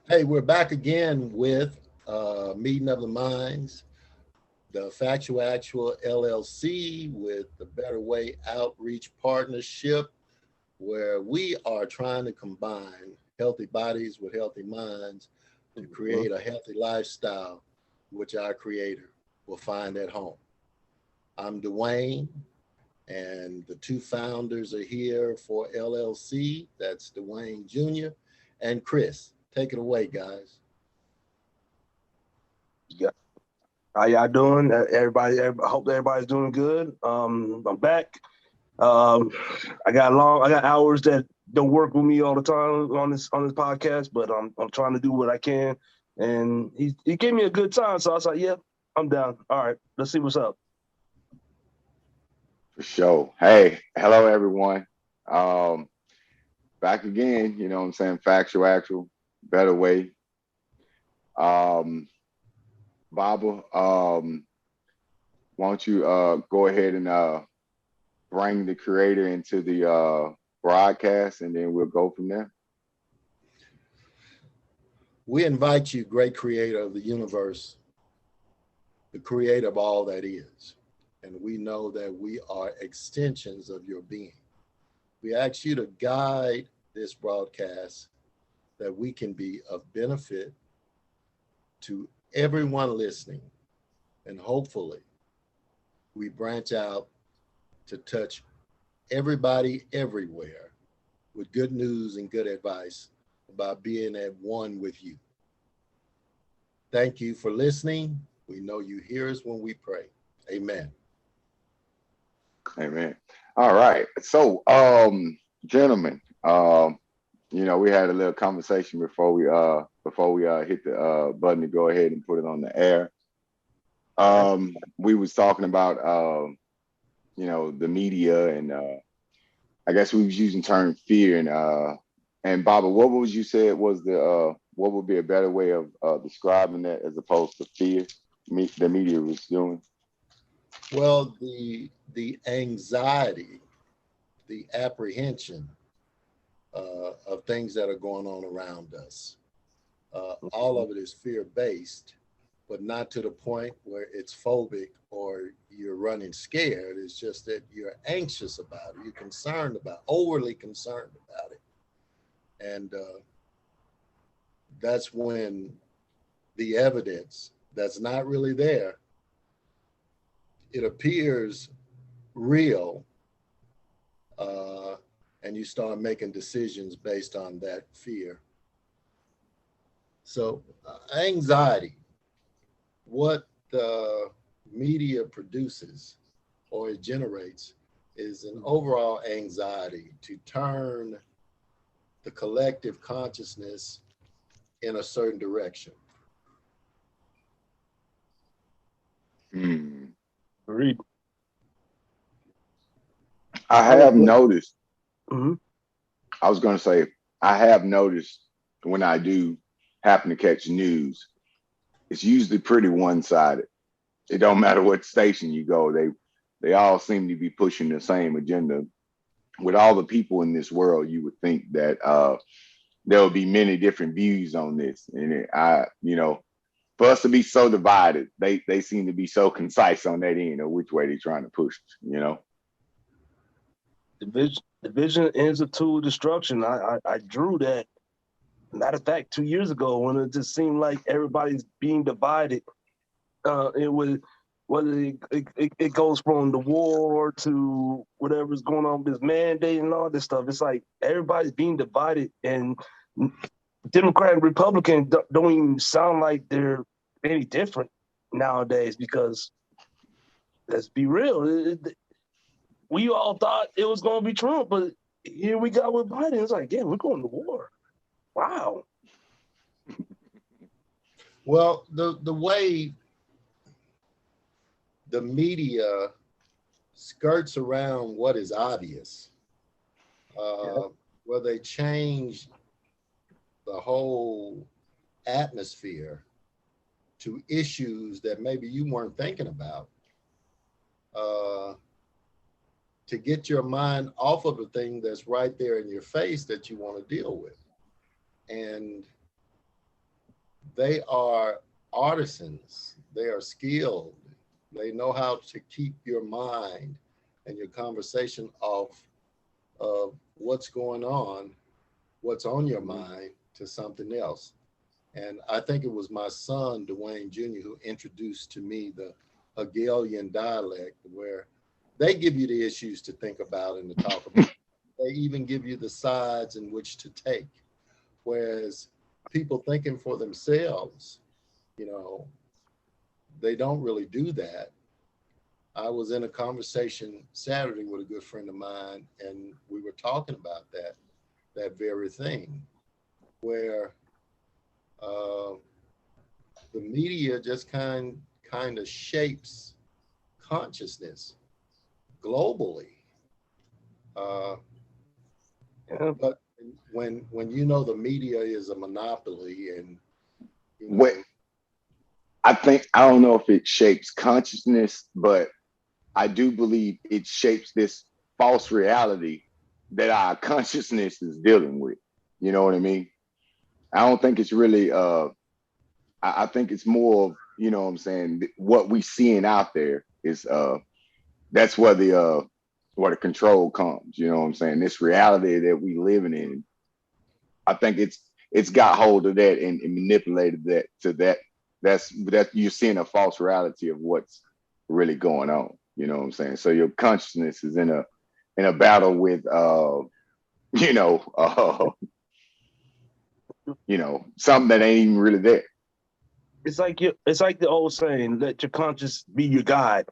Hey, we're back again with Meeting of the Minds, the Factual Actual LLC with the Better Way Outreach Partnership, where we are trying to combine healthy bodies with healthy minds to Mhm. create a healthy lifestyle, which our Creator will find at home. I'm Dwayne, and the two founders are here for LLC. That's Dwayne Jr. and Chris. Take it away, guys. Yeah. How y'all doing? I hope everybody's doing good. I'm back. Um, I got hours that don't work with me all the time on this podcast, but I'm trying to do what I can. And he gave me a good time, so I was like, yeah, I'm down. All right, let's see what's up. For sure. Hey, hello everyone. Um, Back again, you know what I'm saying? Factual, actual, better way. Um, Baba, why don't you go ahead and bring the creator into the broadcast and then we'll go from there. We invite you, great creator of the universe, the creator of all that is. And we know that we are extensions of your being. We ask you to guide this broadcast that we can be of benefit to everyone listening. And hopefully, we branch out to touch everybody everywhere with good news and good advice about being at one with you. Thank you for listening. We know you hear us when we pray. Amen. Amen. All right. So, gentlemen, we had a little conversation before we hit the button to go ahead and put it on the air. Okay. We was talking about the media and I guess we was using term fear and Baba, what was you said was the what would be a better way of describing that as opposed to fear the media was doing? Well, the anxiety, the apprehension of things that are going on around us, all of it is fear based, but not to the point where it's phobic or you're running scared. It's just that you're anxious about it, you're concerned about, overly concerned about it, and that's when the evidence that's not really there, it appears real, uh, and you start making decisions based on that fear. So, anxiety, what the media produces or it generates, is an overall anxiety to turn the collective consciousness in a certain direction. Hmm. Agreed. I I was. have noticed. Mm-hmm. I was going to say I have noticed when I do happen to catch news, it's usually pretty one sided. It don't matter what station you go, they all seem to be pushing the same agenda. With all the people in this world, you would think that there will be many different views on this, and for us to be so divided, they seem to be so concise on that end of which way they're trying to push. Division is a tool of destruction. I drew that. Matter of fact, 2 years ago, when it just seemed like everybody's being divided, it was whether it goes from the war to whatever's going on with this mandate and all this stuff. It's like everybody's being divided, and Democrat and Republican don't even sound like they're any different nowadays. Because let's be real, we all thought it was going to be Trump, but here we got with Biden. It's like, yeah, we're going to war. Wow. Well, the way the media skirts around what is obvious, Yeah. uh, where they change the whole atmosphere to issues that maybe you weren't thinking about, uh, to get your mind off of the thing that's right there in your face that you want to deal with. And they are artisans. They are skilled. They know how to keep your mind and your conversation off of what's going on, what's on your Mhm. mind to something else. And I think it was my son, Dwayne Jr., who introduced to me the Hegelian dialect, where they give you the issues to think about and to talk about. They even give you the sides in which to take. Whereas people thinking for themselves, you know, they don't really do that. I was in a conversation Saturday with a good friend of mine, and we were talking about that very thing, where uh, the media just kind of shapes consciousness globally. Uh, Yeah. but when you know the media is a monopoly, and you What know, I think, I don't know if it shapes consciousness, but I do believe it shapes this false reality that our consciousness is dealing with. You know what I mean? I don't think it's really I think it's more of, you know what I'm saying, what we seeing out there is that's where the control comes, you know what I'm saying? This reality that we living in, I think it's got hold of that and manipulated that to that. That you're seeing a false reality of what's really going on. You know what I'm saying? So your consciousness is in a battle with you know something that ain't even really there. It's like the old saying, let your conscience be your guide.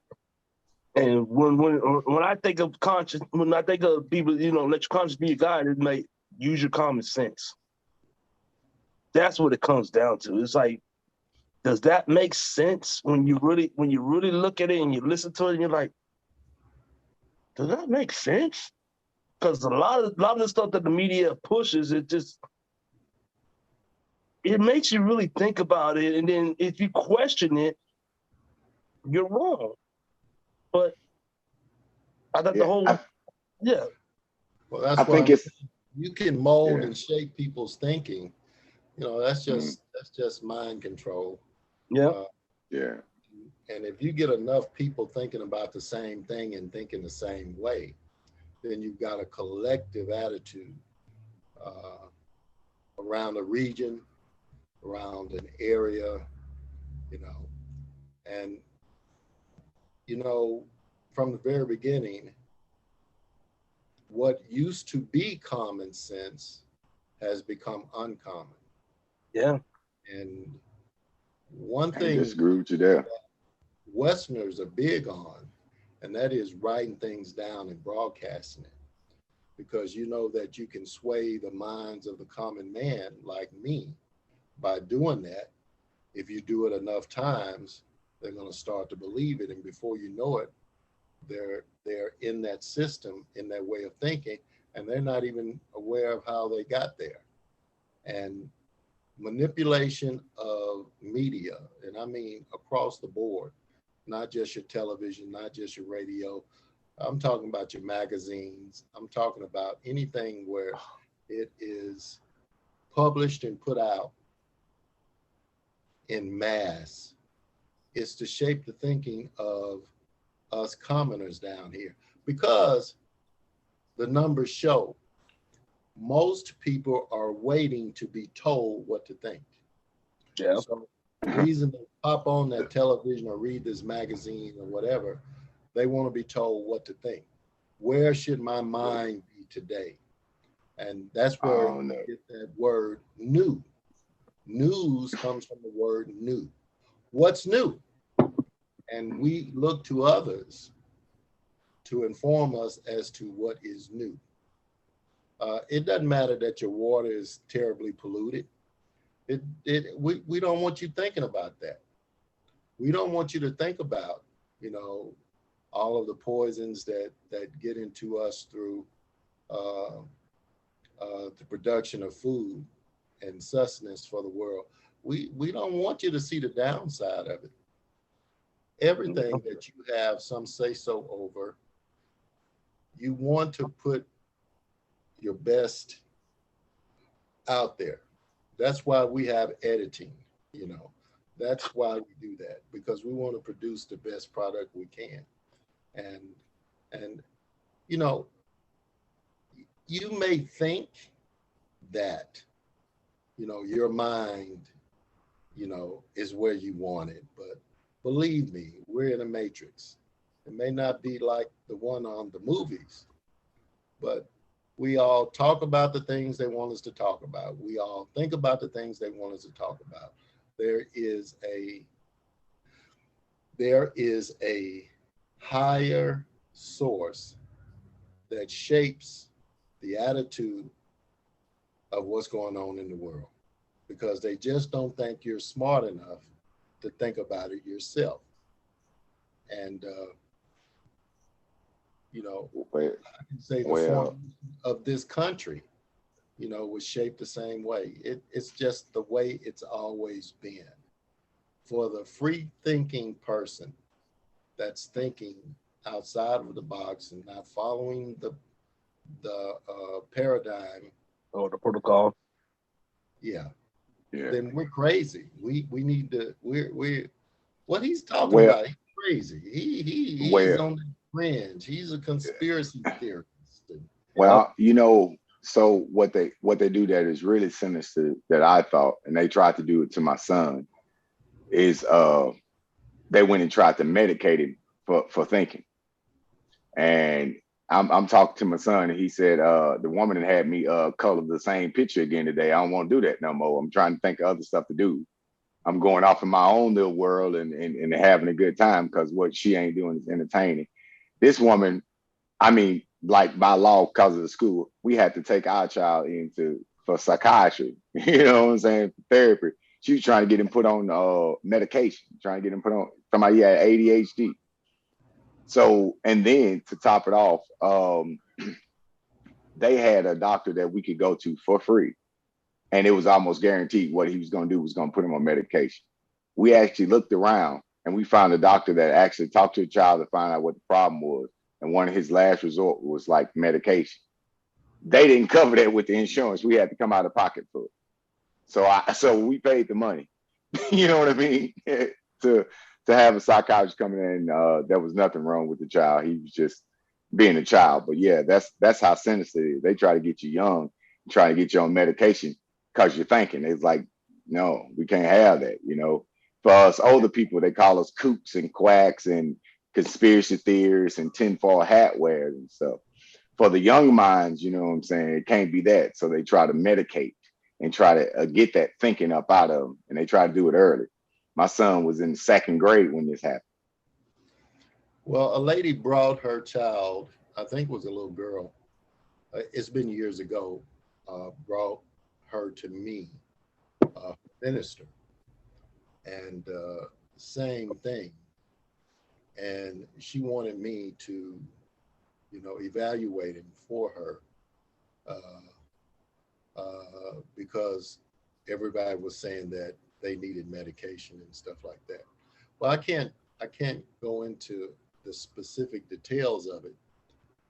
And when I think of conscious, when I think of people, let your conscience be your guide, it may use your common sense. That's what it comes down to. It's like, does that make sense when you really look at it and you listen to it and you're like, does that make sense? Because a lot of the stuff that the media pushes, it makes you really think about it, and then if you question it, you're wrong. But I thought the Yeah, whole yeah well, I that's what think I'm it's saying. You can mold yeah, and shape people's thinking. You know, mm, that's just mind control. yeah Uh, yeah, and if you get enough people thinking about the same thing and thinking the same way, then you've got a collective attitude uh, around a region, around an area, you know. And, you know, from the very beginning, what used to be common sense has become uncommon. yeah And one I ain't thing disagree with you there. Westerners are big on, and that is writing things down and broadcasting it. Because you know that you can sway the minds of the common man like me by doing that. If you do it enough times, they're going to start to believe it, and before you know it, they're in that system, in that way of thinking, and they're not even aware of how they got there. And manipulation of media, and I mean across the board, not just your television, not just your radio. I'm talking about your magazines. I'm talking about anything where it is published and put out in mass. It's to shape the thinking of us commoners down here, because the numbers show most people are waiting to be told what to think. yeah So the reason they pop on that television or read this magazine or whatever, they want to be told what to think. Where should my mind be today? And that's I where don't you know. get that word new. News comes from the word new. What's new? And we look to others to inform us as to what is new. It doesn't matter that your water is terribly polluted. We don't want you thinking about that. We don't want you to think about, you know, all of the poisons that get into us through uh, the production of food and sustenance for the world. We don't want you to see the downside of it. Everything that you have some say so over, you want to put your best out there. That's why we have editing. You know, that's why we do that, because we want to produce the best product we can. And and you know, you may think that, your mind, is where you want it, but believe me, we're in a matrix. It may not be like the one on the movies, but we all talk about the things they want us to talk about. We all think about the things they want us to talk about. There is a there is a higher source that shapes the attitude of what's going on in the world, because they just don't think you're smart enough to think about it yourself. And Well, I can say the well, formation of this country, was shaped the same way. It's just the way it's always been. For the free thinking person that's thinking outside of the box and not following the paradigm, or the protocol. yeah, yeah. then we're crazy. We need to we're what he's talking Well, about. He's crazy. He's well, on the fringe. He's a conspiracy theorist. And Yep. well, so what they do that is really sinister that I thought, and they tried to do it to my son, is they went and tried to medicate him for thinking. And I'm talking to my son, and he said, the woman that had me color the same picture again today. I don't want to do that no more. I'm trying to think of other stuff to do. I'm going off in my own little world and having a good time, because what she ain't doing is entertaining. This woman, I mean, like by law, because of the school, we had to take our child into for psychiatry. You know what I'm saying? Therapy. She was trying to get him put on medication, trying to get him put on. Somebody had ADHD. So, and then to top it off, they had a doctor that we could go to for free, and it was almost guaranteed what he was going to do was going to put him on medication. We actually looked around and we found a doctor that actually talked to a child to find out what the problem was. And one of his last resort was like medication. They didn't cover that with the insurance. We had to come out of pocket for it. So we paid the money. You know what I mean? to to have a psychiatrist coming in, there was nothing wrong with the child. He was just being a child. But yeah, that's how sinister it is. They try to get you young, try to get you on medication because you're thinking. It's like, no, we can't have that. For us older people, they call us kooks and quacks and conspiracy theorists and tinfoil hat wearers and stuff. For the young minds, you know what I'm saying, it can't be that. So they try to medicate and try to get that thinking up out of them, and they try to do it early. My son was in the second grade when this happened. well, a lady brought her child, I think it was a little girl. It's been years ago. Brought her to me, minister, and same thing. And she wanted me to, evaluate him for her, because everybody was saying that they needed medication and stuff like that. Well, I can't go into the specific details of it,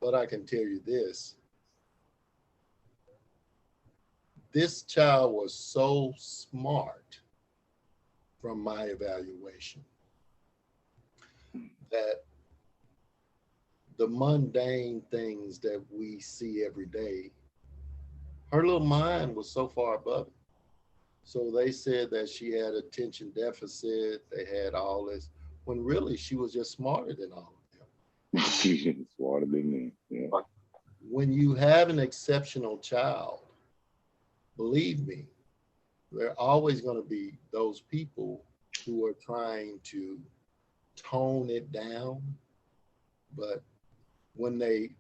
but I can tell you this: this child was so smart from my evaluation that the mundane things that we see every day, her little mind was so far above it. So they said that she had attention deficit, they had all this, when really she was just smarter than all of them. She's smarter than me. Yeah. When you have an exceptional child, believe me, there are always going to be those people who are trying to tone it down. But when they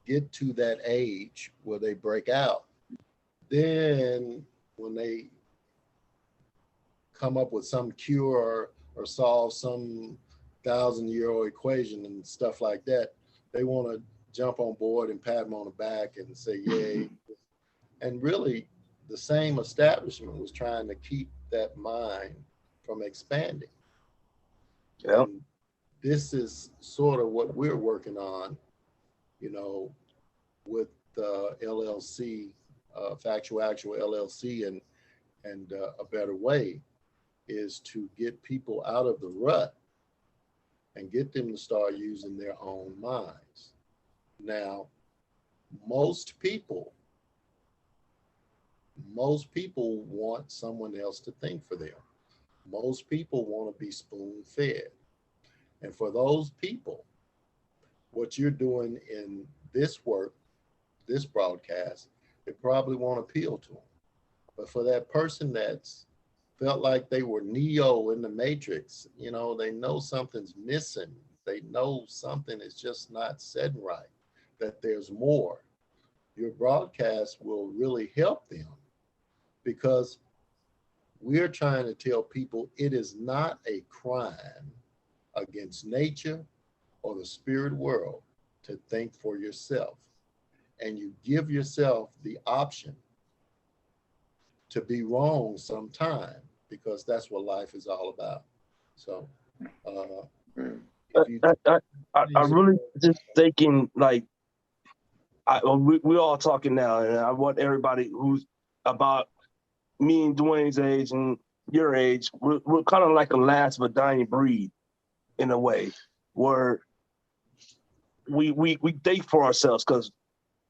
get to that age where they break out, then when they come up with some cure or solve some 1,000-year-old equation and stuff like that, they want to jump on board and pat them on the back and say, yay. And really, the same establishment was trying to keep that mind from expanding. Yep. And this is sort of what we're working on, you know, with LLC, Factual Actual LLC, and And a better way is to get people out of the rut and get them to start using their own minds. Now, most people, most people want someone else to think for them. Most people want to be spoon fed. And for those people, what you're doing in this work, this broadcast, it probably won't appeal to them. But for that person that's felt like they were Neo in the Matrix, you know, they know something's missing. They know something is just not setting right, that there's more. Your broadcast will really help them because we're trying to tell people it is not a crime against nature or the spirit world to think for yourself. And you give yourself the option to be wrong sometime because that's what life is all about. So, if you I really just thinking like we all talking now, and I want everybody who's about me and Dwayne's age and your age, we're kind of like a last but dying breed in a way, where we think for ourselves because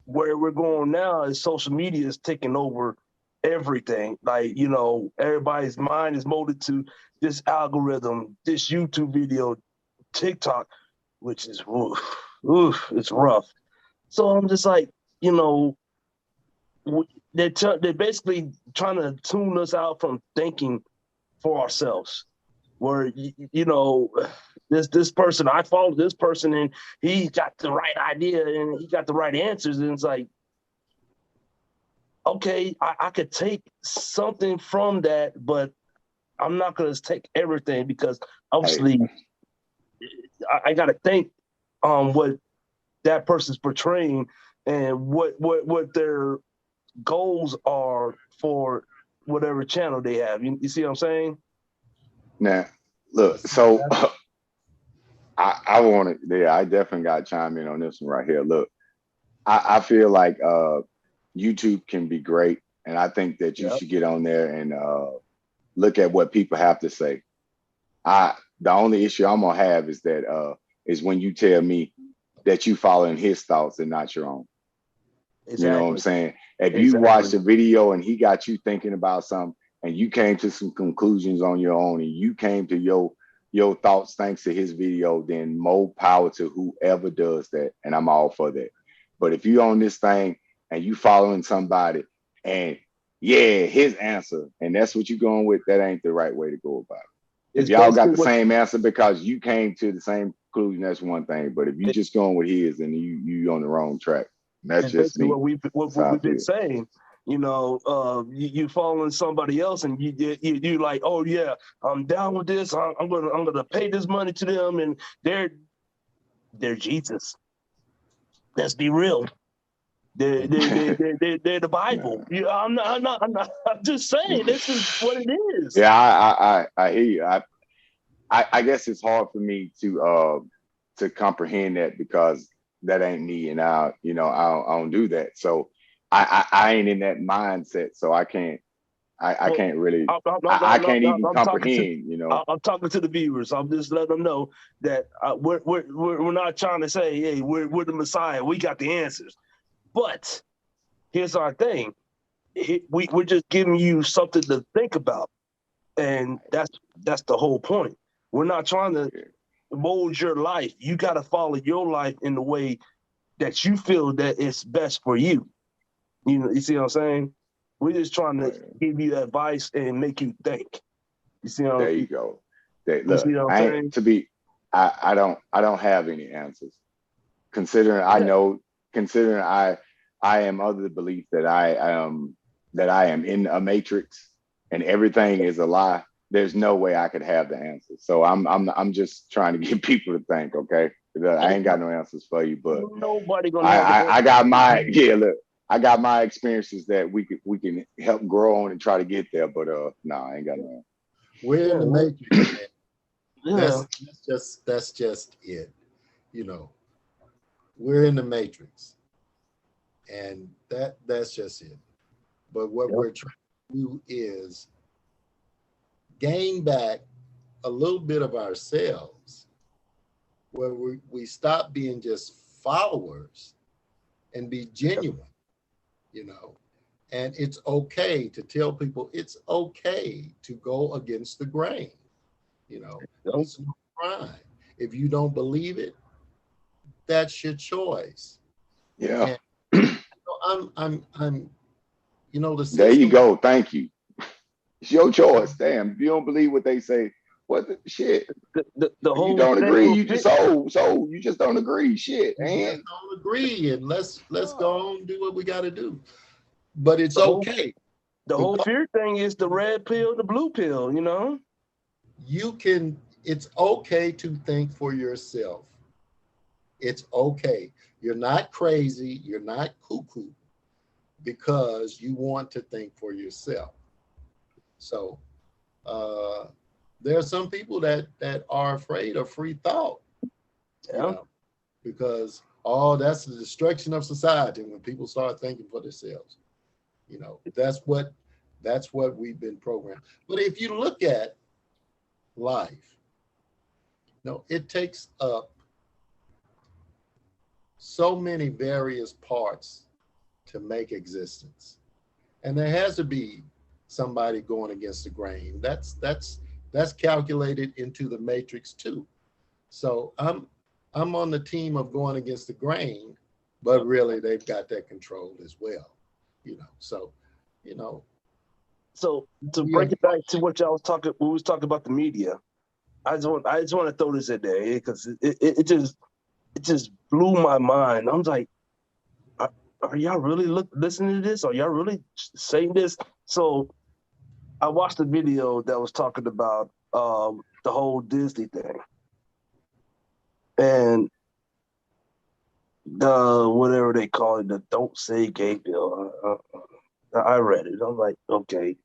where we're going now is social media is taking over everything. Like, you know, everybody's mind is molded to this algorithm, this YouTube video, TikTok, which is it's rough. So I'm just like, you know, they're basically trying to tune us out from thinking for ourselves. Where you know, this person, I follow this person and he got the right idea and he got the right answers, and it's like, okay, I could take something from that, but I'm not going to take everything because obviously I got to think what that person's portraying and what their goals are for whatever channel they have. You see what I'm saying? Now, look, so I want to, yeah, I definitely got to chime in on this one right here. Look, I feel like YouTube can be great, and I think that you should get on there and look at what people have to say. The only issue I'm gonna have is that is when you tell me that you following his thoughts and not your own. Exactly. You know what I'm saying? If you watched a video and he got you thinking about something and you came to some conclusions on your own and you came to your thoughts thanks to his video, then more power to whoever does that. And I'm all for that. But if you on this thing and you following somebody and yeah, his answer, and that's what you're going with, that ain't the right way to go about it. If y'all got the same answer because you came to the same conclusion, that's one thing. But if you just going with his and you on the wrong track, that's just me. What we've been saying. You know, you following somebody else and you like, oh yeah, I'm down with this. I'm gonna pay this money to them, and they're Jesus. Let's be real. They're the Bible. Yeah, I'm not. I'm just saying this is what it is. Yeah, I hear you. I guess it's hard for me to comprehend that because that ain't me, and I don't do that. So I ain't in that mindset, so I can't really I can't even comprehend. I'm talking to the viewers. I'm just letting them know that we're not trying to say, hey, we're the Messiah. We got the answers. But here's our thing. We're just giving you something to think about. And that's the whole point. We're not trying to mold your life. You got to follow your life in the way that you feel that it's best for you. You see what I'm saying? We're just trying to give you advice and make you think. You see what there you go. Look, I don't have any answers. Considering I am of the belief that I am in a matrix and everything is a lie. There's no way I could have the answers. So I'm just trying to get people to think. Okay, I ain't got no answers for you, but nobody gonna. I got my look. I got my experiences that we can help grow on and try to get there. But no, I ain't got no. We're in the matrix, man. Yeah. That's just it. You know, we're in the matrix, and that's just it. But what we're trying do is gain back a little bit of ourselves, where we stop being just followers and be genuine, you know. And it's okay to tell people it's okay to go against the grain, you know. It's no crime. If you don't believe it, that's your choice. Yeah. And I'm you know, the There you system. go. Thank you. It's your choice. Damn. If you don't believe what they say, what the shit? The You whole don't agree. federal You just so you just don't agree. Shit. We just And don't agree, and let's go on and do what we got to do. But it's the whole okay. the whole Because fear thing is the red pill, the blue pill, you know? you can. It's okay to think for yourself. It's okay. You're not crazy. You're not cuckoo because you want to think for yourself. So uh, there are some people that are afraid of free thought, you Yeah. know, because oh, that's the destruction of society when people start thinking for themselves. You know, that's what we've been programmed. But if you look at life, you know, it takes up so many various parts to make existence. And there has to be somebody going against the grain. That's calculated into the matrix too. So I'm on the team of going against the grain, but really they've got that controlled as well. You know, so you know, So to we are break it back to what y'all was talking, we was talking about the media. I just want to throw this in there because it just blew my mind. I'm like, are y'all really listening to this? Are y'all really saying this? So I watched a video that was talking about the whole Disney thing and the whatever they call it, the "Don't Say Gay" bill. I read it. I'm like, okay,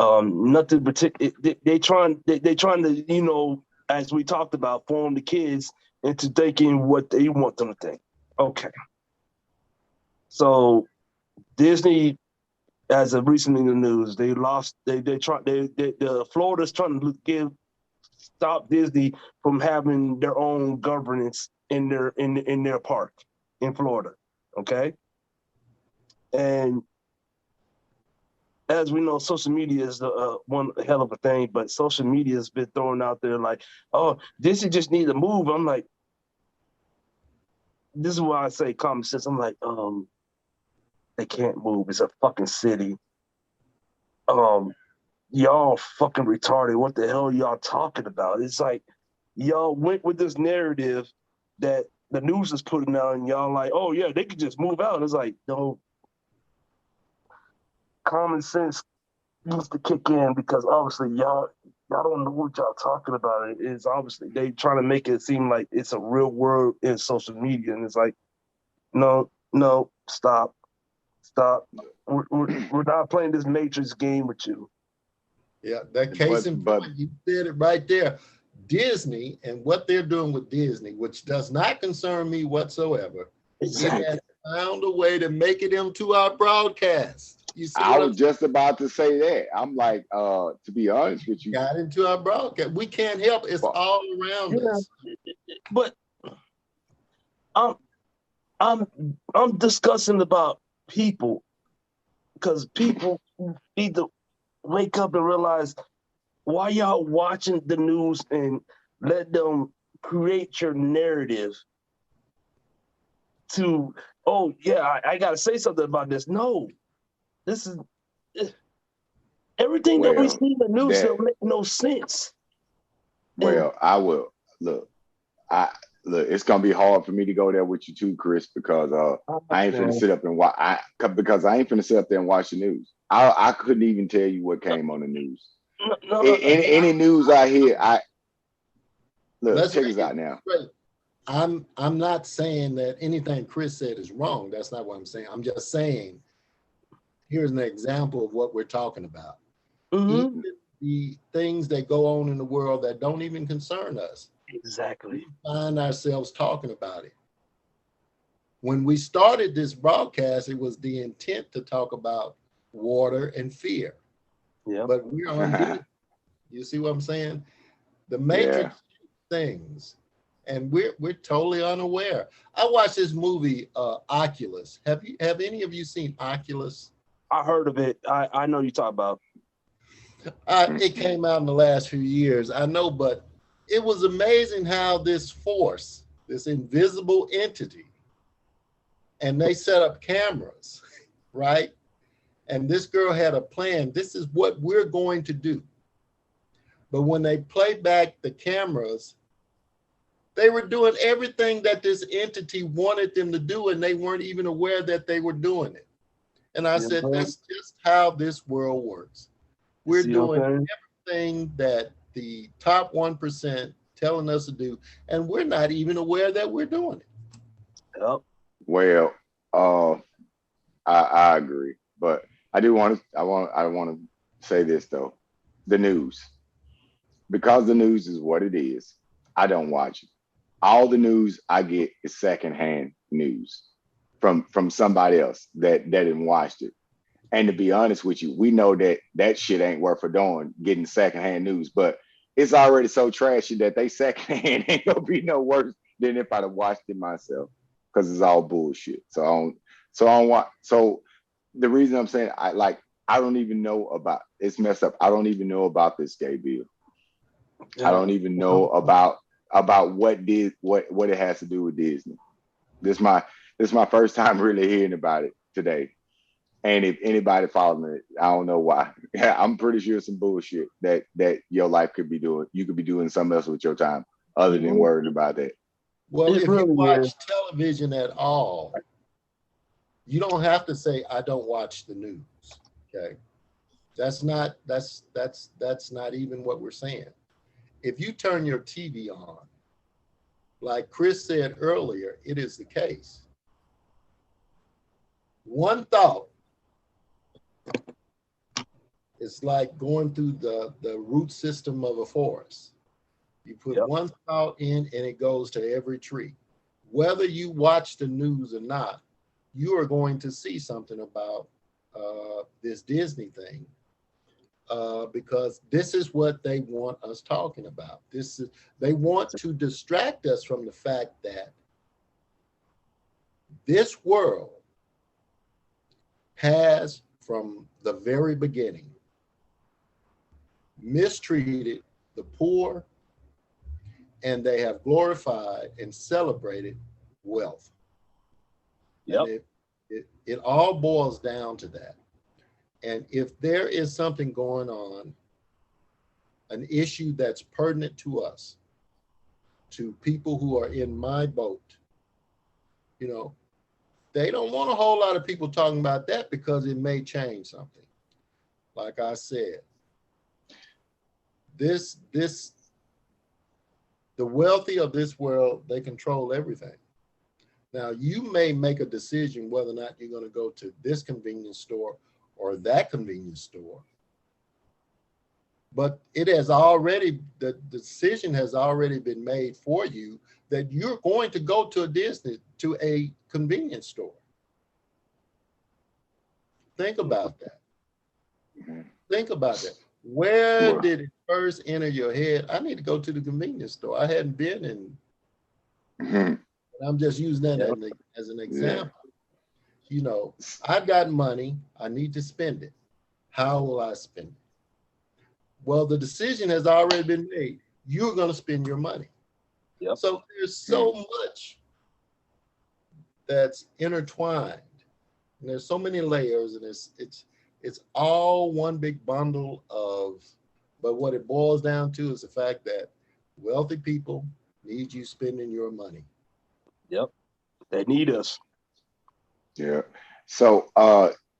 nothing particular. They trying to, you know, as we talked about, form the kids into thinking what they want them to think. Okay, so Disney, as of recently in the news, they lost. They try. The Florida's trying to stop Disney from having their own governance in their park in Florida. Okay, and as we know, social media is one hell of a thing, but social media has been thrown out there like, oh, Disney just needs to move. I'm like, this is why I say common sense. I'm like, they can't move. It's a fucking city. Um, y'all fucking retarded. What the hell are y'all talking about? It's like y'all went with this narrative that the news is putting out, and y'all like, oh yeah, they could just move out. It's like, no, common sense needs to kick in because obviously y'all don't know what y'all talking about. It's obviously they trying to make it seem like it's a real world in social media, and it's like, no, stop. We're not playing this Matrix game with you. yeah, that case in but point, you said it right there. Disney and what they're doing with Disney, which does not concern me whatsoever. It Exactly. has found a way to make it into our broadcast. You see I what I'm was just about to say that. I'm like, to be honest with you, got into our broadcast? We can't help. It's but all around Yeah, us. but I'm I'm I'm discussing about people because people need to wake up and realize why y'all watching the news and let them create your narrative to, oh yeah, I gotta say something about this. No, this is everything that we well, see in the news that don't make no sense. And I will look. I look. It's gonna be hard for me to go there with you too, Chris, because I ain't finna man, sit up and watch. Because I ain't finna sit up there and watch the news. I couldn't even tell you what came on the news. Any news I hear, I look. Let's Check make this it out now. straight. I'm not saying that anything Chris said is wrong. That's not what I'm saying. I'm just saying here's an example of what we're talking about. Even mm-hmm, the things that go on in the world that don't even concern us, we exactly. find ourselves talking about it. When we started this broadcast, it was the intent to talk about water and fear. Yeah. but we're undue. You see what I'm saying? The Yeah. Matrix things, and we're totally unaware. I watched this movie, Oculus. Have any of you seen Oculus? I heard of it. I know you talk about. It came out in the last few years. I know, but it was amazing how this force, this invisible entity, and they set up cameras, right? And this girl had a plan. This is what we're going to do. But when they played back the cameras, they were doing everything that this entity wanted them to do, and they weren't even aware that they were doing it. And I said, that's just how this world works. We're doing everything that the top 1% telling us to do, and we're not even aware that we're doing it. Yep. Well, I agree, but I want to say this though. The news, because the news is what it is, I don't watch it. All the news I get is secondhand news from somebody else that didn't watch it. And to be honest with you, we know that shit ain't worth a darn getting secondhand news, but it's already so trashy that they secondhand ain't gonna be no worse than if I'd have watched it myself, because it's all bullshit. So I don't want. So the reason I'm saying I don't even know about, it's messed up. I don't even know about this gay bill. Yeah. I don't even know about what it has to do with Disney. This is my first time really hearing about it today. And if anybody follows me, I don't know why. Yeah, I'm pretty sure it's some bullshit that your life could be doing. You could be doing something else with your time other than worrying about that. Well, if you watch television at all, you don't have to say, I don't watch the news. Okay. That's not even what we're saying. If you turn your TV on, like Chris said earlier, it is the case. One thought is like going through the root system of a forest. You put one thought in and it goes to every tree. Whether you watch the news or not, you are going to see something about this Disney thing, because this is what they want us talking about. They want to distract us from the fact that this world has, from the very beginning, mistreated the poor, and they have glorified and celebrated wealth. Yep. It all boils down to that. And if there is something going on, an issue that's pertinent to us, to people who are in my boat, they don't want a whole lot of people talking about that, because it may change something. Like I said, the wealthy of this world, they control everything. Now, you may make a decision whether or not you're going to go to this convenience store or that convenience store, but the decision has already been made for you that you're going to go to a convenience store. Think about that. Think about that. Where did it first enter your head? I need to go to the convenience store. I hadn't been in. I'm just using that as an example. Yeah. I've got money. I need to spend it. How will I spend it? Well, the decision has already been made. You're going to spend your money. Yep. So there's so much that's intertwined. And there's so many layers, and it's all one big bundle of, but what it boils down to is the fact that wealthy people need you spending your money. Yep. They need us. Yeah. So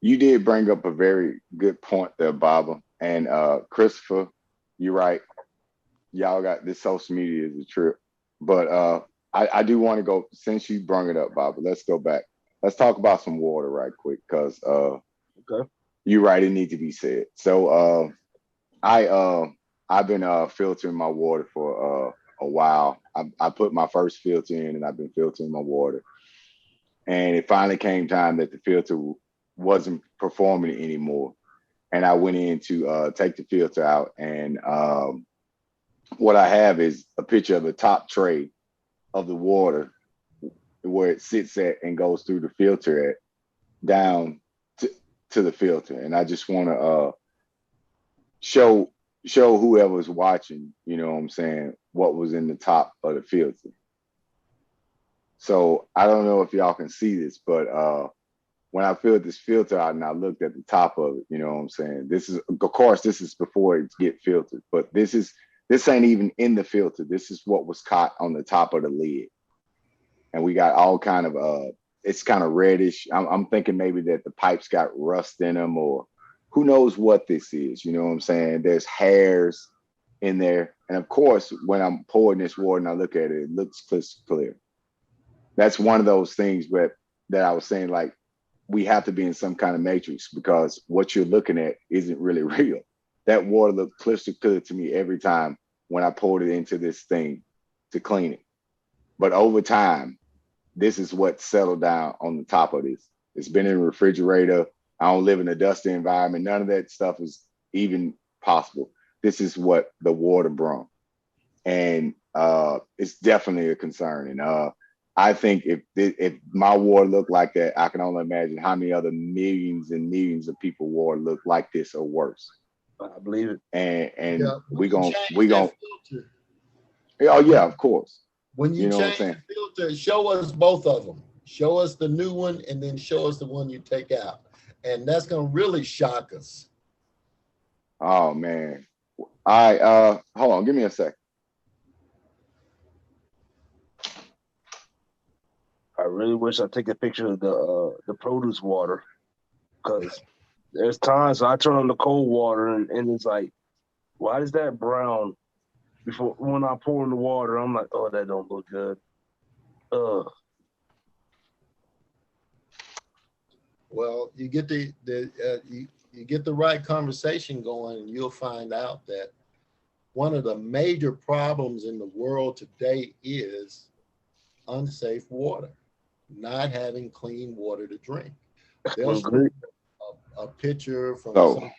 you did bring up a very good point there, Baba. And Christopher, you're right. Y'all got this social media is a trip. But I do want to go, since you brought it up, Baba, let's go back. Let's talk about some water right quick, because you're right, it needs to be said. So I've been filtering my water for a while. I put my first filter in, and I've been filtering my water. And it finally came time that the filter wasn't performing anymore. and I went in to take the filter out. And what I have is a picture of the top tray of the water where it sits at and goes through the filter at down to the filter. And I just want to show whoever's watching, you know what I'm saying, what was in the top of the filter. So I don't know if y'all can see this, but when I filled this filter out and I looked at the top of it, you know what I'm saying? This is, of course, this is before it get filtered, but this ain't even in the filter. This is what was caught on the top of the lid. And we got all kind of, it's kind of reddish. I'm thinking maybe that the pipes got rust in them, or who knows what this is, you know what I'm saying? There's hairs in there. And of course, when I'm pouring this water and I look at it, it looks crystal clear. That's one of those things that I was saying, like, we have to be in some kind of matrix, because what you're looking at isn't really real. That water looked crystal clear to me every time when I poured it into this thing to clean it. But over time, this is what settled down on the top of this. It's been in a refrigerator. I don't live in a dusty environment. None of that stuff is even possible. This is what the water brought. And it's definitely a concern. And I think if my water looked like that, I can only imagine how many other millions and millions of people water look like this or worse. I believe it. And Yeah, we gonna filter. Oh yeah, of course. When you change the filter, show us both of them. Show us the new one and then show us the one you take out. And that's gonna really shock us. Oh man. All right, hold on, give me a sec. I really wish I'd take a picture of the produce water, because there's times I turn on the cold water and it's like, why is that brown? Before, when I pour in the water, I'm like, oh, that don't look good. Well, you get you get the right conversation going, and you'll find out that one of the major problems in the world today is unsafe water, not having clean water to drink. There's a picture from some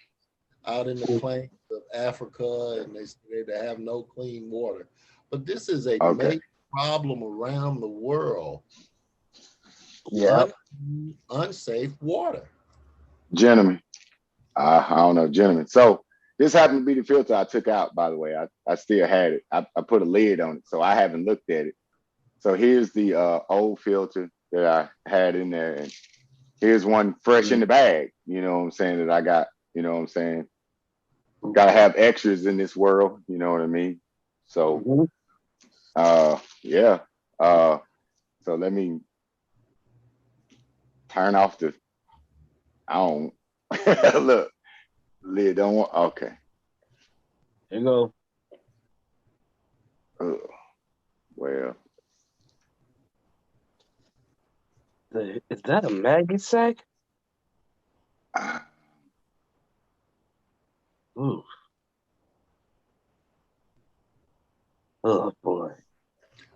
out in the plains of Africa, and they say they have no clean water. But this is a major problem around the world. Yeah. Unsafe water. Gentlemen, I don't know, gentlemen. So this happened to be the filter I took out, by the way. I still had it. I put a lid on it, so I haven't looked at it. So here's the old filter that I had in there, and here's one fresh in the bag, you know what I'm saying, that I got, you know what I'm saying? Gotta have extras in this world, you know what I mean? So yeah. So let me turn off the, I don't look, lid don't want, okay. There you go. Well. Is that a maggot sack? Ooh. Oh boy.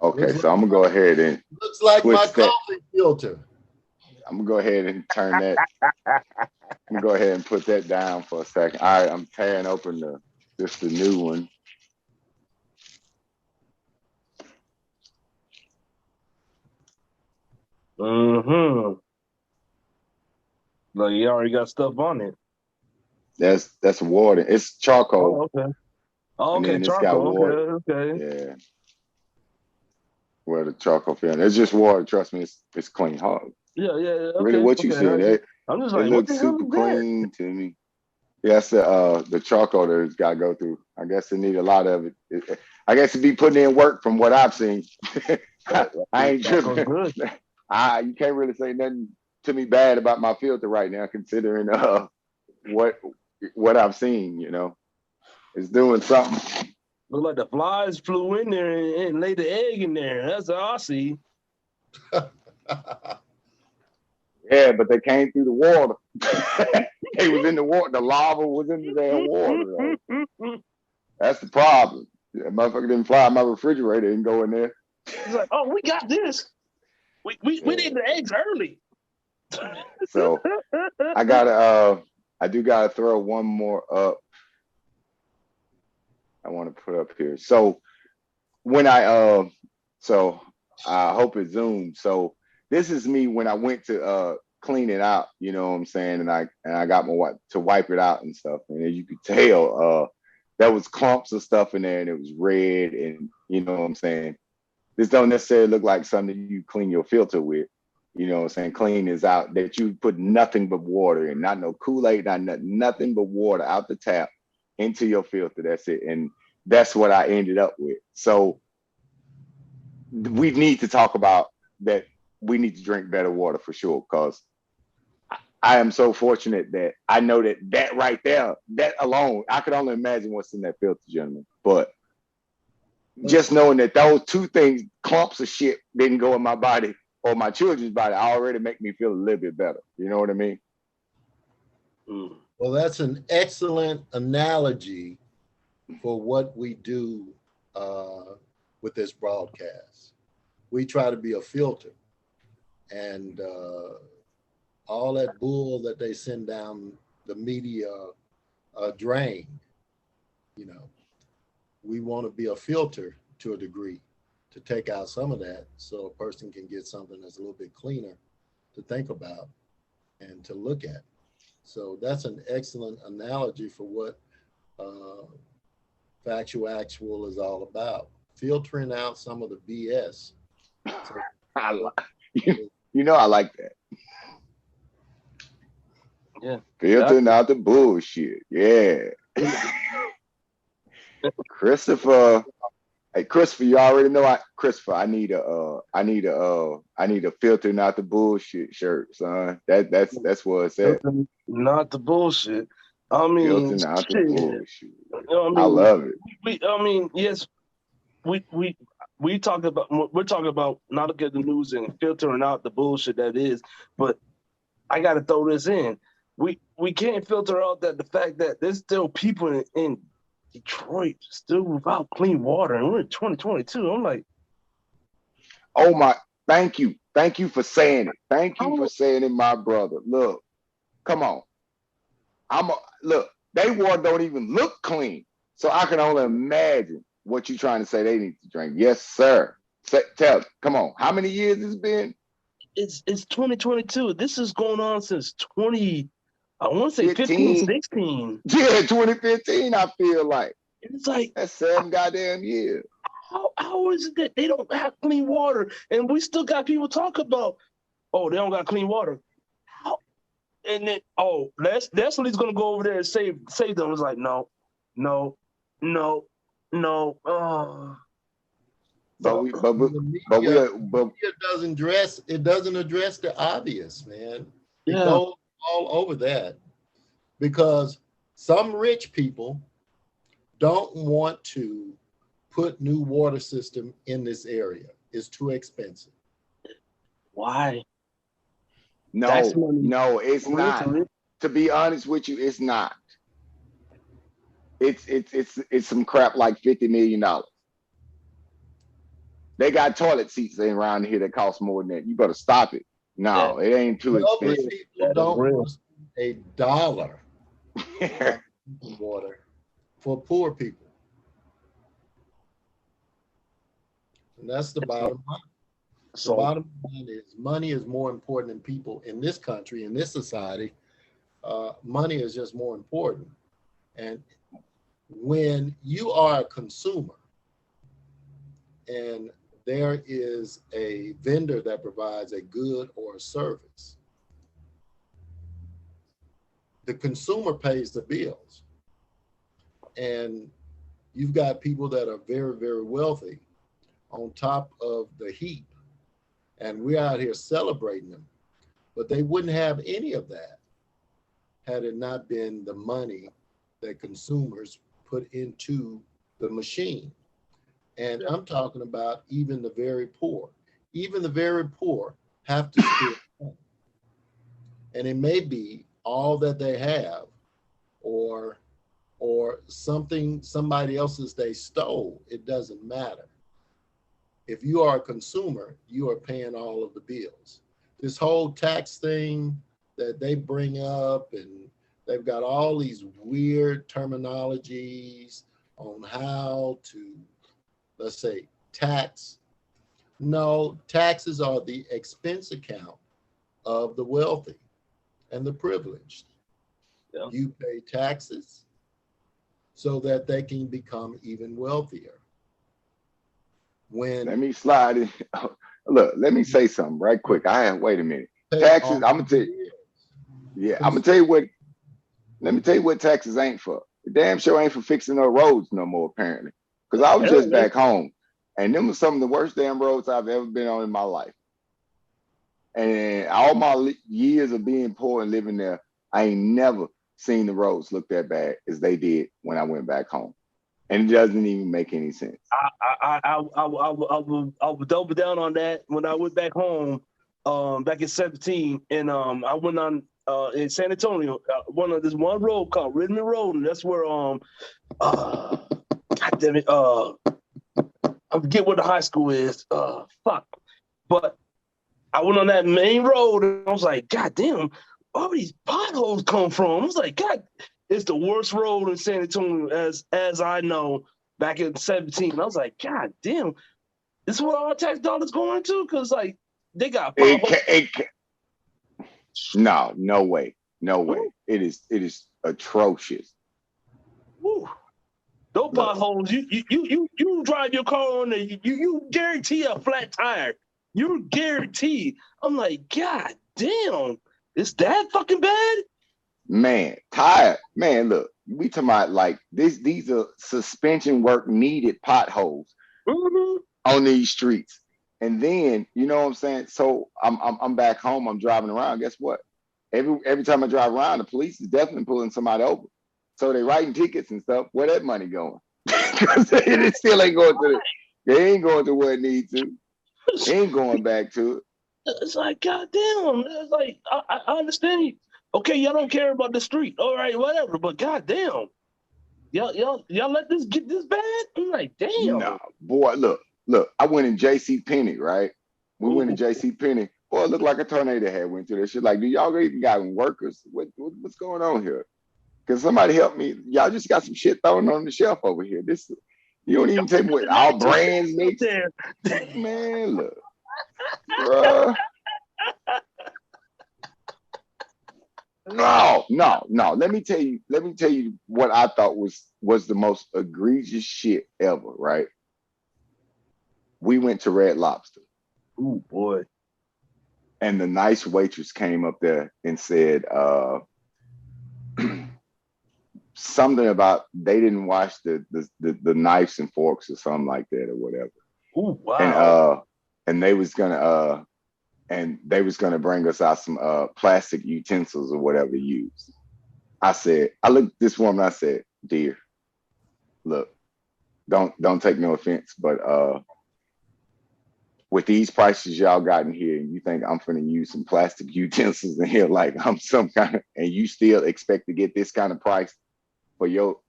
Okay, so I'm gonna go ahead and looks like my coffee filter. I'm gonna go ahead and turn that. I'm gonna go ahead and put that down for a second. All right, I'm tearing open the new one. Mm-hmm. Like, you already got stuff on it. That's water. It's charcoal. Oh, okay. Oh, okay, and charcoal. Okay. Yeah. Where the charcoal film. It's just water. Trust me, it's clean. Hard. Yeah. Okay, really, what you said? I'm just it like, looks super clean to me. Yes, the charcoal that it's got to go through. I guess it need a lot of it. I guess it be putting in work from what I've seen. I ain't tripping. You can't really say nothing to me bad about my filter right now, considering what I've seen. You know, it's doing something. Look like the flies flew in there and laid the egg in there. That's all I see. Yeah, but they came through the water. They was in the water. The lava was in the damn water. Though. That's the problem. That motherfucker didn't fly my refrigerator and go in there. It's like, oh, we got this. We need the eggs early. So I gotta I do gotta throw one more up. I want to put up here. So when so I hope it zooms. So this is me when I went to clean it out, you know what I'm saying? And I got my wipe to wipe it out and stuff. And as you could tell, there was clumps of stuff in there and it was red, and you know what I'm saying? This don't necessarily look like something you clean your filter with. You know what I'm saying? Clean is out that you put nothing but water in, not no Kool-Aid, not nothing but water out the tap into your filter. That's it. And that's what I ended up with. So we need to talk about that. We need to drink better water for sure, because I am so fortunate that I know that right there, that alone, I could only imagine what's in that filter, gentlemen. But just knowing that those two things, clumps of shit, didn't go in my body or my children's body, already make me feel a little bit better. You know what I mean? Well, that's an excellent analogy for what we do with this broadcast. We try to be a filter, and all that bull that they send down the media drain, you know, we want to be a filter to a degree to take out some of that so a person can get something that's a little bit cleaner to think about and to look at. So that's an excellent analogy for what Factual Actual is all about. Filtering out some of the BS. So, you know, I like that. Yeah. Filtering out the bullshit. Yeah. Christopher. Hey, Christopher, you already know Christopher, I need a filtering out the bullshit shirt, son. That's what it's at. Not the bullshit. I mean, filtering out the bullshit. You know, I love it. I mean, yes, we're talking about not looking at the news and filtering out the bullshit that is, but I got to throw this in. We can't filter out that the fact that there's still people in Detroit still without clean water, and we're in 2022. I'm like, oh my, thank you for saying it. Thank you for saying it, my brother. Look, come on. Look. They water don't even look clean, so I can only imagine what you're trying to say they need to drink. Yes, sir. Tell, come on. How many years it's been? It's 2022. This is going on since 20. I want to say 15, 16. Yeah, 2015. I feel like it's like that's 7 goddamn years. How is it that they don't have clean water, and we still got people talk about, oh, they don't got clean water? How? And then, oh, that's what he's gonna go over there and save them. It's like, no. But it doesn't address the obvious, man. It goes all over that, because some rich people don't want to put new water system in this area. It's too expensive. Why? No, it's not. To be honest with you, it's not. It's some crap like $50 million. They got toilet seats around here that cost more than that. You better stop it. No, it ain't too expensive. People don't want $1 water for poor people. And that's the bottom line. So, the bottom line is money is more important than people in this country, in this society. Money is just more important. And when you are a consumer and there is a vendor that provides a good or a service, the consumer pays the bills. And you've got people that are very, very wealthy on top of the heap. And we're out here celebrating them. But they wouldn't have any of that had it not been the money that consumers put into the machine. And I'm talking about even the very poor. Even the very poor have to spend money. And it may be all that they have, or somebody else's they stole. It doesn't matter. If you are a consumer, you are paying all of the bills. This whole tax thing that they bring up, and They've got all these weird terminologies on how to, let's say, tax. No, taxes are the expense account of the wealthy and the privileged. Yeah. You pay taxes so that they can become even wealthier. When Let me slide in. Look, let me say something right quick. Wait a minute. pay Taxes, all I'm gonna tell you, the yeah, I'm gonna bills. tell you what, let me tell you what taxes ain't for. The damn show ain't for fixing no roads no more, apparently. Because I was just Apparently. back home and them were some of the worst damn roads I've ever been on in my life. And all my years of being poor and living there, I ain't never seen the roads look that bad as they did when I went back home. And it doesn't even make any sense. I would double down on that when I went back home, back in 17, and I went on in San Antonio, this one road called Redmond Road, and that's where God damn it, I forget what the high school is. Fuck, but I went on that main road, and I was like, God damn, all these potholes come from? I was like, God, it's the worst road in San Antonio as I know. Back in 17, I was like, God damn, this is what our tax dollars going to? Because like they got potholes. No, no way, no way. It is atrocious. Woo. Those Look, potholes, you drive your car on there, you guarantee a flat tire. You're guaranteed. I'm like, God damn, it's that fucking bad? man, tired. Man, look, we talking about like this. These are suspension work needed potholes Mm-hmm. on these streets. And then, you know what I'm saying? So I'm back home, I'm driving around. Guess what? Every time I drive around, the police is definitely pulling somebody over. So they writing tickets and stuff. Where that money going? Because it still ain't going to they ain't going to where it needs to. It ain't going back to it. It's like, God damn. It's like, I understand you. Okay, y'all don't care about the street. All right, whatever. But God damn. Y'all let this get this bad? I'm like, damn. No, boy, look. I went in JC Penney, right? We went Ooh, to JC Penney. Boy, it looked like a tornado had went through this shit. Like, do y'all even got workers? What's going on here? Can somebody help me? Y'all just got some shit thrown on the shelf over here. This you don't even tell me what our brands out mix. there. Man, look, bruh. No. Let me tell you what I thought was the most egregious shit ever, right? We went to Red Lobster. Ooh, boy. And the nice waitress came up there and said something about they didn't wash the knives and forks or something like that or whatever. Ooh, wow. And they was gonna bring us out some plastic utensils or whatever to use. I looked at this woman, I said, dear, look, don't take no offense, but with these prices y'all got in here, you think I'm finna use some plastic utensils in here like I'm some kind of, and you still expect to get this kind of price for your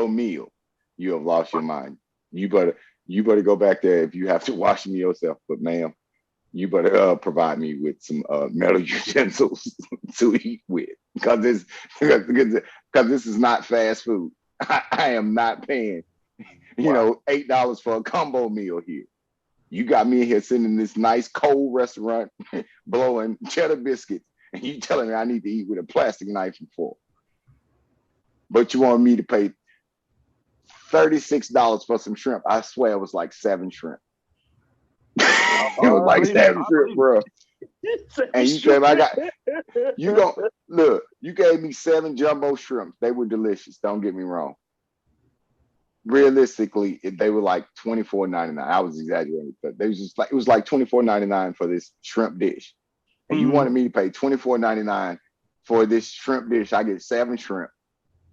meal? You have lost your mind. You better go back there if you have to wash me yourself. But ma'am, you better provide me with some metal utensils to eat with, because this is not fast food. I am not paying $8 for a combo meal here. You got me in here sitting in this nice cold restaurant blowing cheddar biscuits, and you telling me I need to eat with a plastic knife and fork. But you want me to pay $36 for some shrimp. I swear it was like 7 shrimp. It was like 7 shrimp, bro. And you said you gave me 7 jumbo shrimps. They were delicious. Don't get me wrong. Realistically, they were like $24.99. I was exaggerating, but it was like $24.99 for this shrimp dish. And you wanted me to pay $24.99 for this shrimp dish. I get 7 shrimp,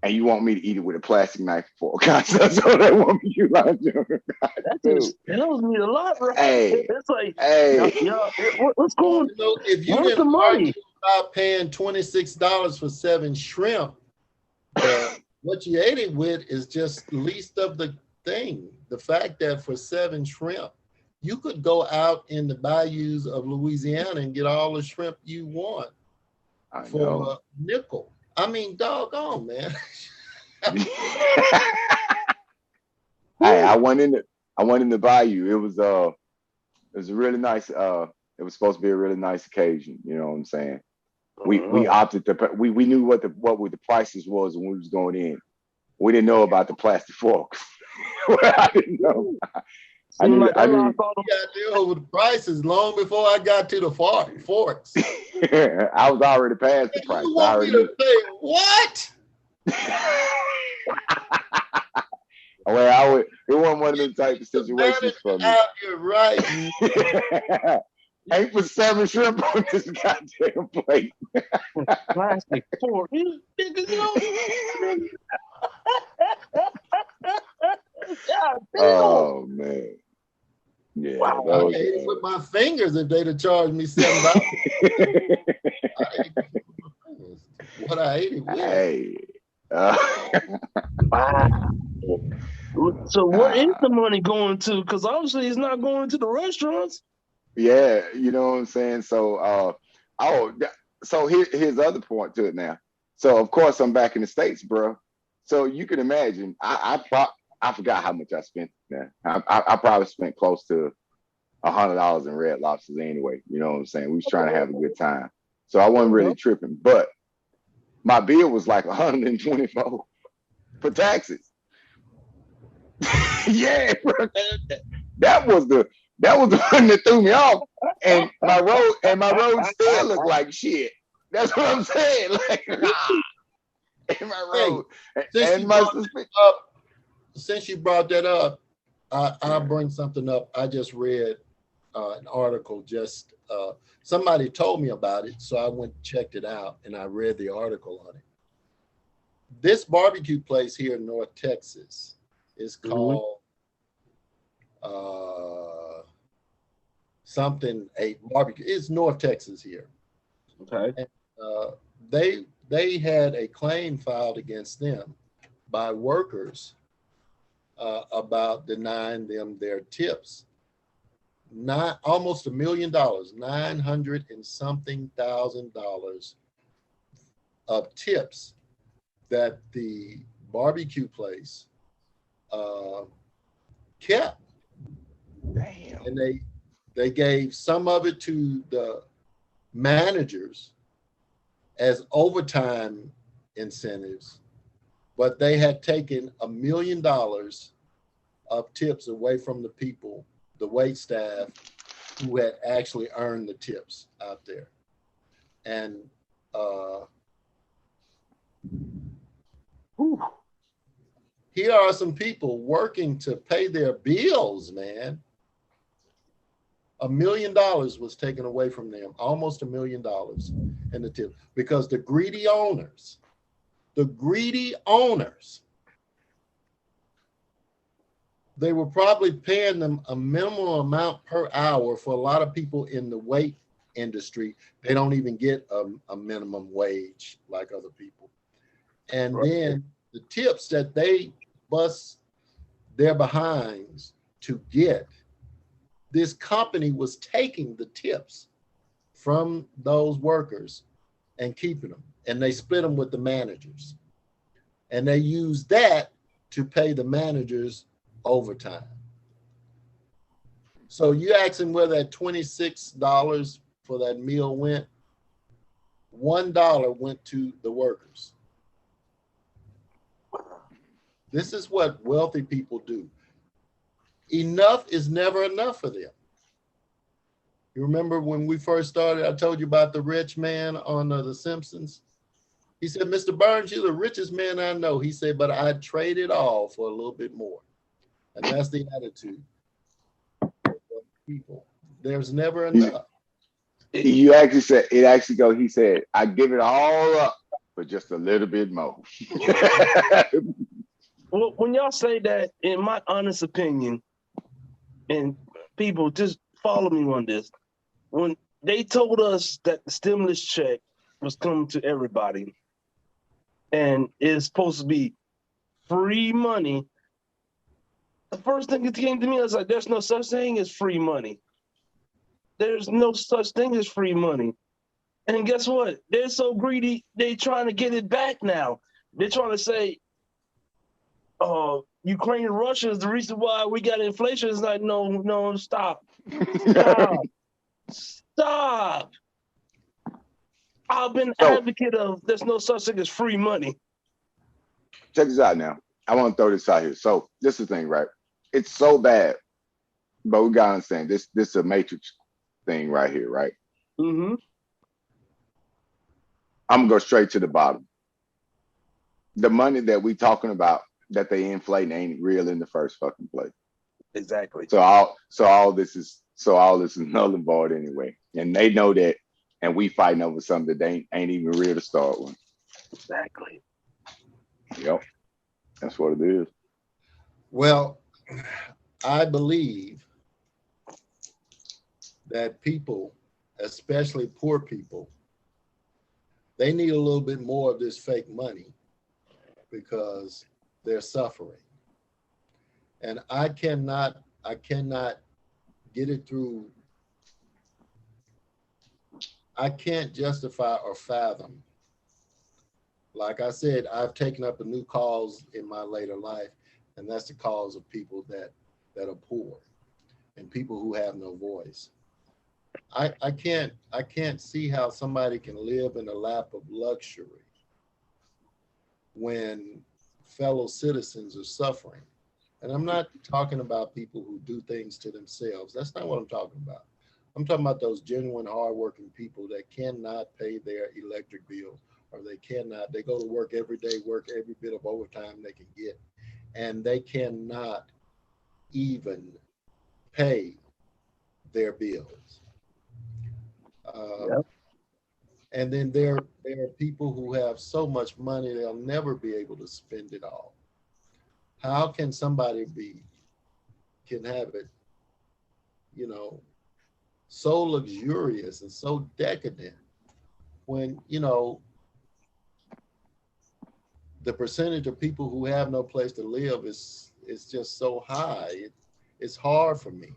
and you want me to eat it with a plastic knife and fork. That's all that woman you like. That just tells me a lot, right? Hey, It's like, hey. what's going? If you Where's the didn't money? argue about paying $26 for 7 shrimp, what you ate it with is just least of the thing. The fact that for 7 shrimp, you could go out in the bayous of Louisiana and get all the shrimp you want. I for know. a nickel. I mean, doggone, man. Hey, I went in the bayou. It was a really nice it was supposed to be a really nice occasion, you know what I'm saying? We opted to we knew what the prices was when we was going in. We didn't know about the plastic forks. I didn't know. Seemed like I they knew lost all the Got there over the prices long before I got to the forks. I was already past the price. You I want me already to knew. pay what? Well, it wasn't one of them type of The situations manager for me. out here, right? 8 for 7 shrimp on this goddamn plate. plastic fork. You niggas know. God damn. Oh man. Yeah, Wow. I that ate it with my fingers if they'd have charged me $7. I ate it with my fingers. What I ate it with. Hey. Wow. So where is uh, the money going to? Because obviously it's not going to the restaurants. yeah, you know what I'm saying? So so here's the other point to it now. So of course I'm back in the States, bro. So you can imagine I forgot how much I spent now. I probably spent close to $100 in Red Lobsters anyway. You know what I'm saying? We was trying to have a good time. So I wasn't really tripping. But my bill was like 124 for taxes. Yeah, bro. That was the one that threw me off. And my road still look like shit. That's what I'm saying. Like and my road and my suspension. Since you brought that up, I'll bring something up. I just read an article. Somebody told me about it, so I went and checked it out, and I read the article on it. This barbecue place here in North Texas is called something a barbecue. It's North Texas here. Okay. And, they had a claim filed against them by workers about denying them their tips. Almost $1 million, 900 and something $1,000 of tips that the barbecue place kept. Damn. And they gave some of it to the managers as overtime incentives, but they had taken $1 million of tips away from the people, the wait staff, who had actually earned the tips out there. And here are some people working to pay their bills, man. $1 million was taken away from them, almost $1 million in the tip, because the greedy owners, they were probably paying them a minimum amount per hour. For a lot of people in the wait industry, they don't even get a minimum wage like other people. And then the tips that they bust their behinds to get, this company was taking the tips from those workers and keeping them, and they split them with the managers, and they used that to pay the managers overtime. So you ask him where that $26 for that meal went. $1 went to the workers. This is what wealthy people do. Enough is never enough for them. You remember when we first started, I told you about the rich man on The Simpsons? He said, Mr. Burns, you're the richest man I know. He said, but I'd trade it all for a little bit more. And that's the attitude of people. There's never enough. He said, I give it all up for just a little bit more. Well, when y'all say that, in my honest opinion, and people just follow me on this, when they told us that the stimulus check was coming to everybody and it's supposed to be free money, the first thing that came to me, I was like, there's no such thing as free money. There's no such thing as free money. And guess what? They're so greedy, they're trying to get it back now. They're trying to say, Ukraine and Russia is the reason why we got inflation. It's like, no, stop. Stop. I've been advocate of there's no such thing as free money. Check this out now. I want to throw this out here. So this is the thing, right? It's so bad, but we gotta understand this is a matrix thing right here, right? Mm-hmm. I'm gonna go straight to the bottom. The money that we talking about that they inflate ain't real in the first fucking place. Exactly. So all this is null and void anyway. And they know that, and we fighting over something that ain't even real to start with. Exactly. Yep. That's what it is. Well, I believe that people, especially poor people, they need a little bit more of this fake money because they're suffering. And I cannot get it through. I can't justify or fathom. Like I said, I've taken up a new cause in my later life, and that's the cause of people that are poor and people who have no voice. I can't see how somebody can live in a lap of luxury when fellow citizens are suffering. And I'm not talking about people who do things to themselves. That's not what I'm talking about. I'm talking about those genuine, hardworking people that cannot pay their electric bill, or they go to work every day, work every bit of overtime they can get, and they cannot even pay their bills. Yep. And then there are people who have so much money they'll never be able to spend it all. How can somebody can have it, so luxurious and so decadent when, the percentage of people who have no place to live is just so high. It's hard for me,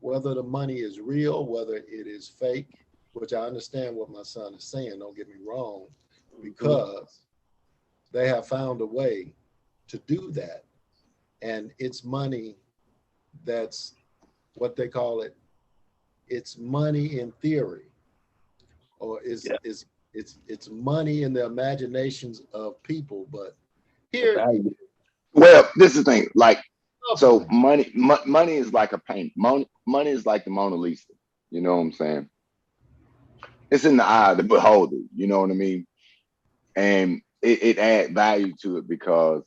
whether the money is real, whether it is fake, which I understand what my son is saying, don't get me wrong, because they have found a way to do that. And it's money that's what they call it. It's money in theory, or it's money in the imaginations of people. But here, well, this is the thing. Like, so money is like a paint. Money is like the Mona Lisa. You know what I'm saying? It's in the eye of the beholder. You know what I mean? And it adds value to it because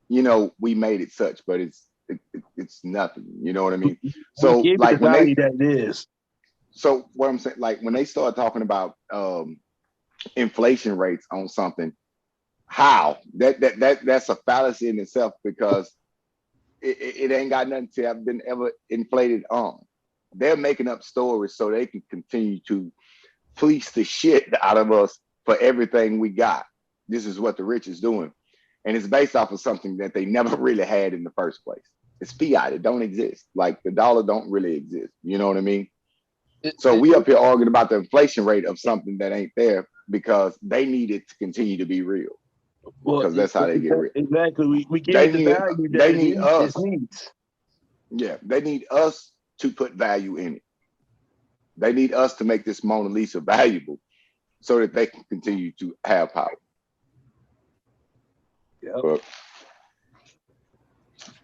we made it such, but it's nothing. You know what I mean? So give like it the value that it is. So what I'm saying, like when they start talking about inflation rates on something, how that's a fallacy in itself because it ain't got nothing to have been ever inflated on. They're making up stories so they can continue to fleece the shit out of us for everything we got. This is what the rich is doing. And it's based off of something that they never really had in the first place. It's fiat. It don't exist. Like the dollar don't really exist. You know what I mean? So we up here arguing about the inflation rate of something that ain't there because they need it to continue to be real. Because that's how they get rich. Exactly. We give it the value that they need us. It needs. Yeah, they need us to put value in it. They need us to make this Mona Lisa valuable so that they can continue to have power. Yeah. But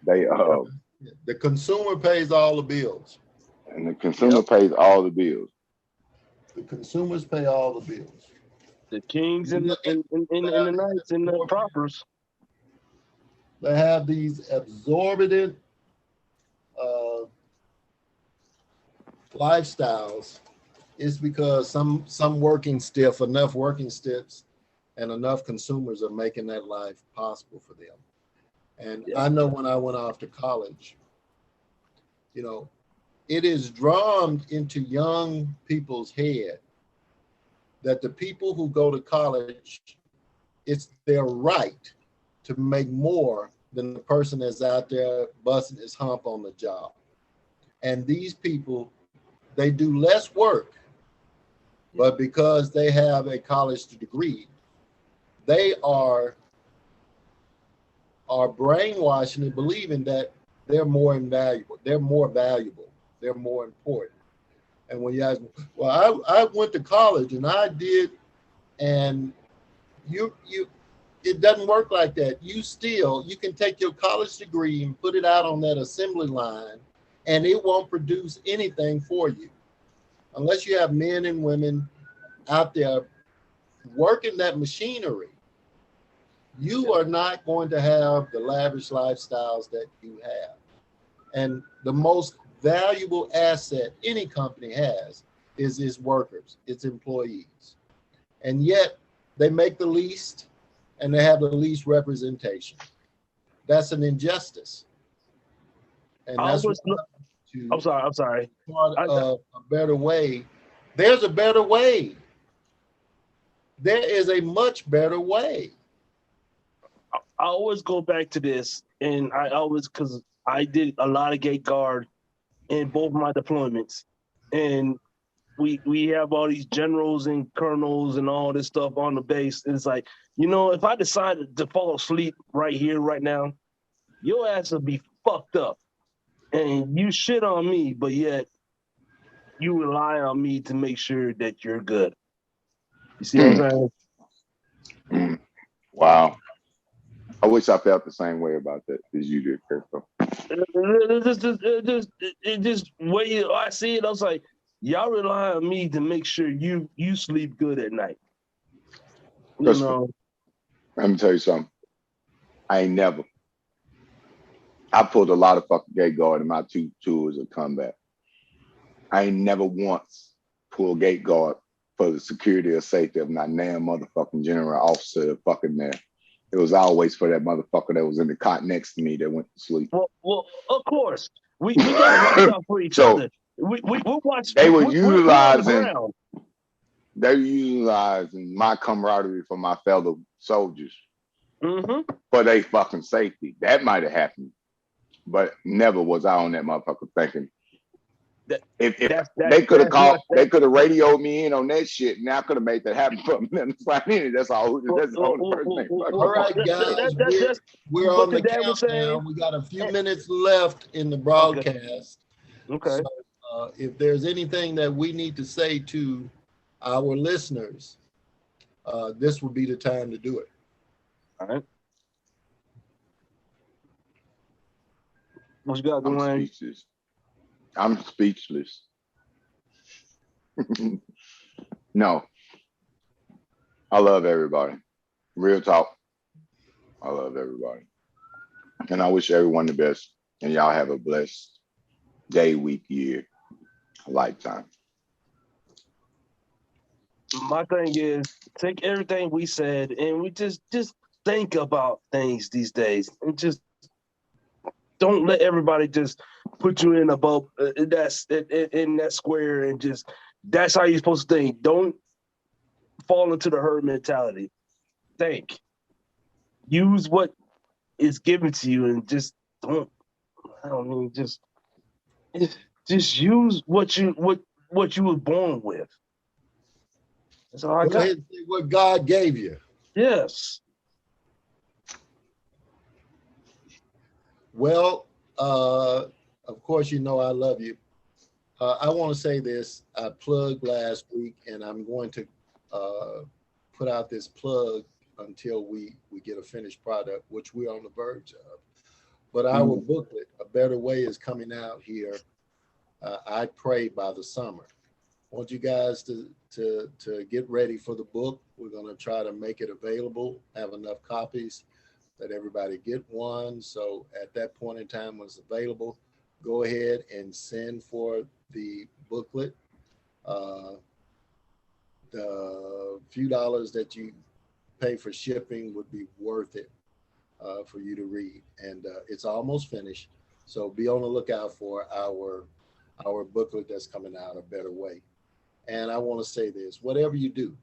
they the consumer pays all the bills. And the consumer pays all the bills. The consumers pay all the bills. The kings and the knights and the propers. They have these exorbitant lifestyles. It's because some working stiff, enough working stiffs and enough consumers are making that life possible for them. And I know when I went off to college, it is drawn into young people's head that the people who go to college, it's their right to make more than the person that's out there busting his hump on the job. And these people, they do less work But because they have a college degree, they are brainwashing and believing that they're more invaluable, they're more valuable, they're more important. And when you ask, well, I went to college and I did, and you it doesn't work like that. You can take your college degree and put it out on that assembly line, and it won't produce anything for you unless you have men and women out there working that machinery. You are not going to have the lavish lifestyles that you have. And the most valuable asset any company has is its workers, its employees. And yet they make the least and they have the least representation. That's an injustice. And I that's was, what I'm sorry. I'm sorry. part of a better way. There's a better way. There is a much better way. I always go back to this, and I always, because I did a lot of gate guard in both my deployments, and we have all these generals and colonels and all this stuff on the base. And it's like, if I decided to fall asleep right here, right now, your ass would be fucked up, and you shit on me, but yet you rely on me to make sure that you're good. You see what I'm saying? Wow. I wish I felt the same way about that as you did, Kirko. It just way I see it, I was like, y'all rely on me to make sure you sleep good at night. Let me tell you something. I pulled a lot of fucking gate guard in my 2 tours of combat. I ain't never once pulled gate guard for the security or safety of my damn motherfucking general officer fucking there. It was always for that motherfucker that was in the cot next to me that went to sleep. Well, of course. We gotta watch out for each other. We'll watch. They were utilizing. They were utilizing my camaraderie for my fellow soldiers for their fucking safety. That might have happened, but never was I on that motherfucker thinking. If they could have called, they could have radioed me in on that shit, and I could have made that happen for them. That's all. That's the only person. All right, guys, we're on the countdown. We got a few minutes left in the broadcast. Okay. So, if there's anything that we need to say to our listeners, this would be the time to do it. All right. What you got, Dwayne? I'm speechless. No. I love everybody. Real talk. I love everybody. And I wish everyone the best. And y'all have a blessed day, week, year, lifetime. My thing is, take everything we said and we just think about things these days, and just don't let everybody just put you in a bubble that's in that square, and just that's how you're supposed to think. Don't fall into the herd mentality. Think. Use what is given to you, and just don't. I don't mean just use what you were born with. That's all I got. Go ahead and say what God gave you. Yes. Well, of course, I love you. I want to say this. I plugged last week, and I'm going to put out this plug until we get a finished product, which we're on the verge of. But our booklet, A Better Way, is coming out here, I pray, by the summer. I want you guys to get ready for the book. We're going to try to make it available, have enough copies that everybody get one. So at that point in time when it's available, go ahead and send for the booklet. The few dollars that you pay for shipping would be worth it for you to read. And it's almost finished. So be on the lookout for our booklet that's coming out, A Better Way. And I want to say this, whatever you do,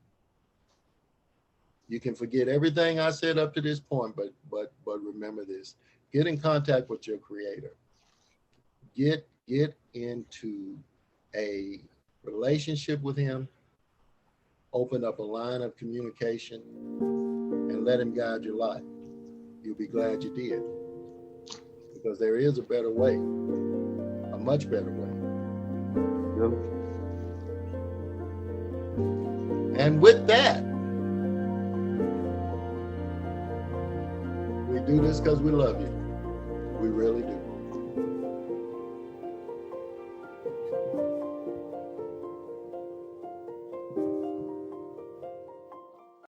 you can forget everything I said up to this point, but remember this. Get in contact with your creator. Get into a relationship with him open up a line of communication and let him guide your life, you'll be glad you did. Because there is a better way, a much better way. Yep. And with that, we do this because we love you. We really do.